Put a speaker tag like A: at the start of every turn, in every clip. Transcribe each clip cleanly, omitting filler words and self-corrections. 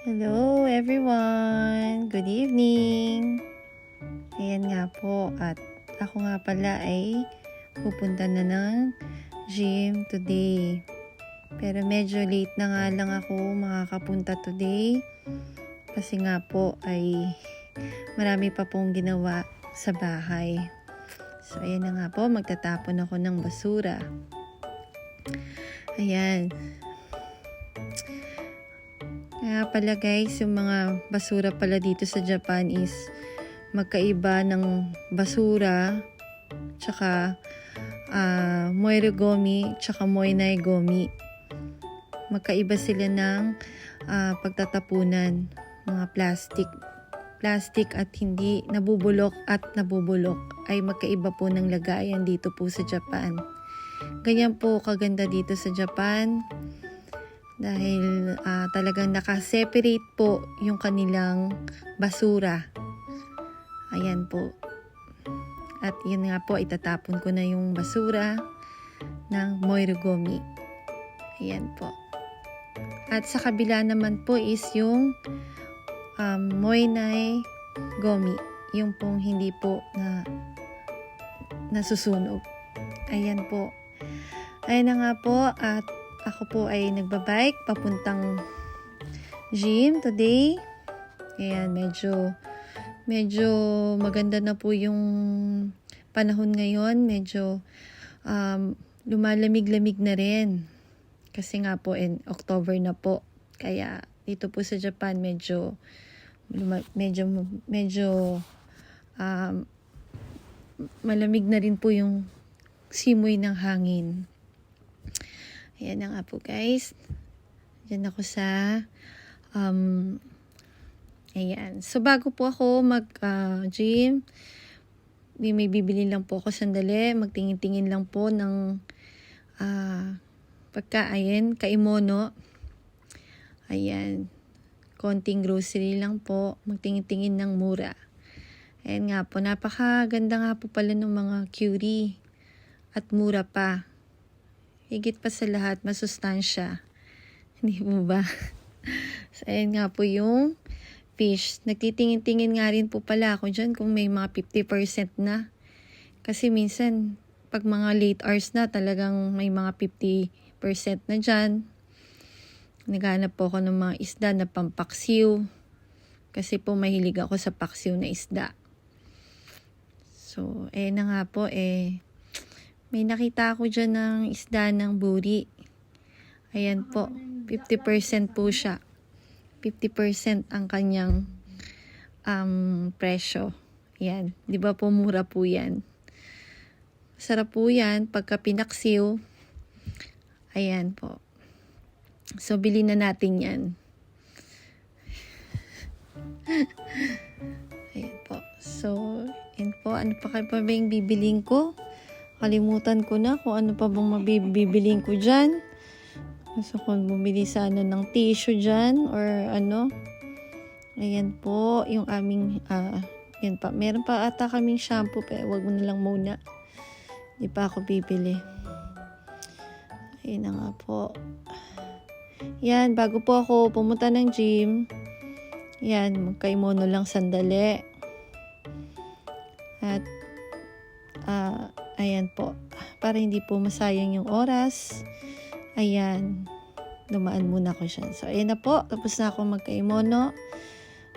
A: Hello everyone! Good evening! Ayan nga po at ako nga pala ay pupunta na ng gym today. Pero medyo late na nga lang ako makakapunta today kasi nga po ay marami pa pong ginawa sa bahay. So ayan na nga po, magtatapon ako ng basura. Ayan. Kaya pala guys, yung mga basura pala dito sa Japan is magkaiba ng basura tsaka moirigomi tsaka moinaigomi. Magkaiba sila ng pagtatapunan, mga plastic at hindi nabubulok at nabubulok ay magkaiba po ng lagayan dito po sa Japan. Ganyan po kaganda dito sa Japan. Dahil talagang naka-separate po yung kanilang basura. Ayan po. At yun nga po, itatapon ko na yung basura ng moirigomi. Ayan po. At sa kabila naman po is yung moinai gomi. Yung pong hindi po na nasusunog. Ayan po. Ayan na nga po at ako po ay nagbabike papuntang gym today. Ayan, medyo maganda na po yung panahon ngayon. Medyo lumalamig-lamig na rin. Kasi nga po October na po. Kaya dito po sa Japan medyo malamig na rin po yung simoy ng hangin. Ayan na nga po guys. Diyan ako sa ayan. So bago po ako mag-gym, may bibili lang po ako sandali. Magtingin-tingin lang po ng pagkain, kaimono. Ayan. Konting grocery lang po. Magtingin-tingin ng mura. Ayan nga po. Napakaganda nga po pala ng mga curie. At mura pa. Higit pa sa lahat, masustansya. Hindi mo ba? So, ayan nga po yung fish. Nagtitingin-tingin nga rin po pala ako dyan kung may mga 50% na. Kasi minsan, pag mga late hours na, talagang may mga 50% na dyan. Naghanap po ako ng mga isda na pampaksiw. Kasi po mahilig ako sa paksiw na isda. So, na nga po may nakita ako dyan ng isda ng buri. Ayan po. 50% po siya. 50% ang kanyang presyo. Ayan. Di ba po mura po yan? Sarap po yan pagka pinaksiw. Ayan po. So, bilhin na natin yan. Ayan po. So, yun po. Ano pa ba yung bibiling ko? Kalimutan ko na kung ano pa bang mabibiling ko dyan. Gusto ko bumili sana ng tissue dyan or ano. Ayan po, yung aming, yan pa. Meron pa ata kaming shampoo, pero wag mo na lang muna. Di pa ako bibili. Ayan na nga po. Yan, bago po ako pumunta ng gym, yan, magkaimono lang sandali. At, ayan po, para hindi po masayang yung oras. Ayan, dumaan muna ko siya. So, ayan na po, tapos na ako magkaimono.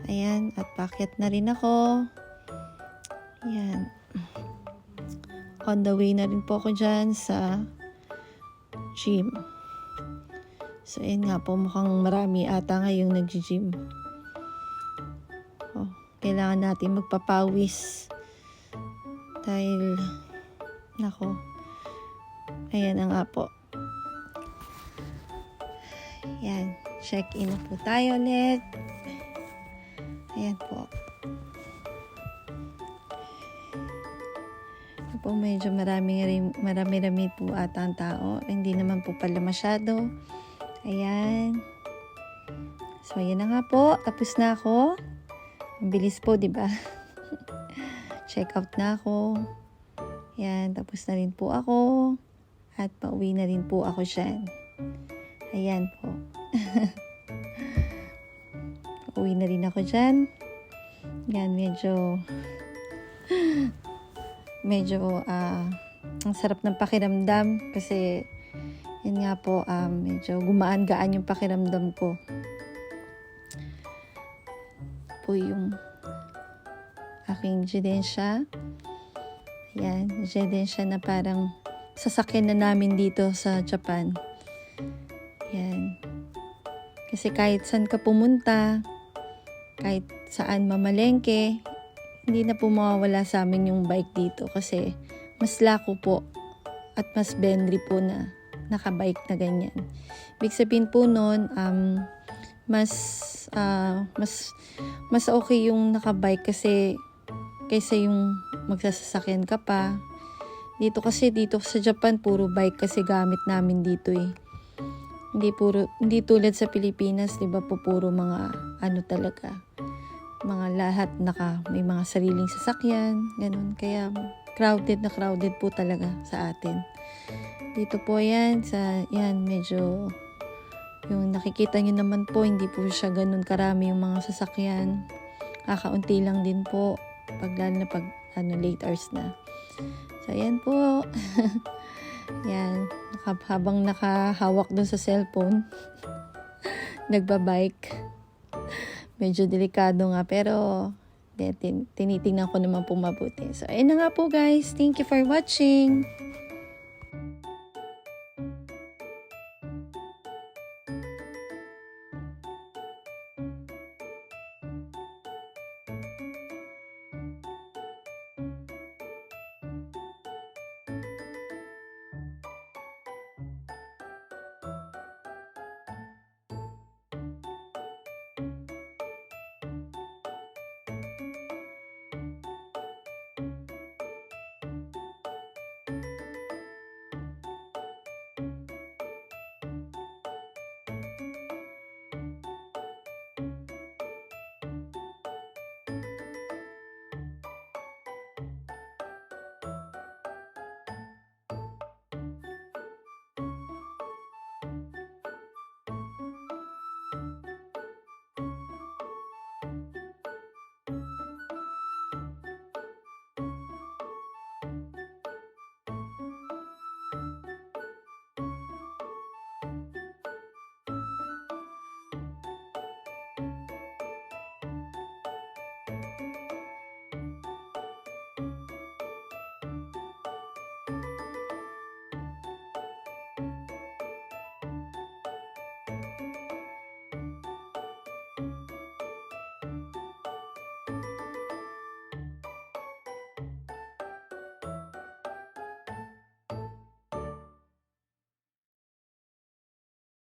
A: Ayan, at pakyat na rin ako. Ayan. On the way na rin po ako dyan sa gym. So, ayan nga po, mukhang marami ata ngayong nag-gym. Oh, kailangan natin magpapawis. Dahil, nako, ayan na nga po. Ayan, check-in na po tayo ulit. Ayan po. Po medyo marami po ata ang tao. Hindi naman po pala masyado. Ayan. So, ayan na nga po. Tapos na ako. Ang bilis po, di ba? Check out na ako. Ayan, tapos na rin po ako. At pauwi na rin po ako dyan. Ayan po. Pauwi na rin ako dyan. Yan, medyo ang sarap ng pakiramdam kasi yun nga po, medyo gumaan-gaan yung pakiramdam ko. Po yung aking jedensya. Yan, jedensya na parang sasakyan na namin dito sa Japan. Yan. Kasi kahit saan ka pumunta, kahit saan mamalengke, hindi na po mawawala sa amin yung bike dito kasi mas lako po at mas bendy po na nakabike na ganyan. Ibig sabihin po nun, mas okay yung nakabike kasi kaysa yung magsasasakyan ka pa. Dito sa Japan, puro bike kasi gamit namin dito eh. Hindi tulad sa Pilipinas, 'di ba po puro mga talaga. Mga lahat may mga sariling sasakyan, ganun. Kaya crowded po talaga sa atin. Dito po yan, medyo yung nakikita nyo naman po, hindi po siya ganun karami yung mga sasakyan. Kakaunti lang din po, lalo na pag late hours na. So, ayan po. Yan, habang nakahawak dun sa cellphone, nagbabike. Medyo delikado nga, pero tinitingnan ko naman po mabuti. So, ayun na nga po guys. Thank you for watching.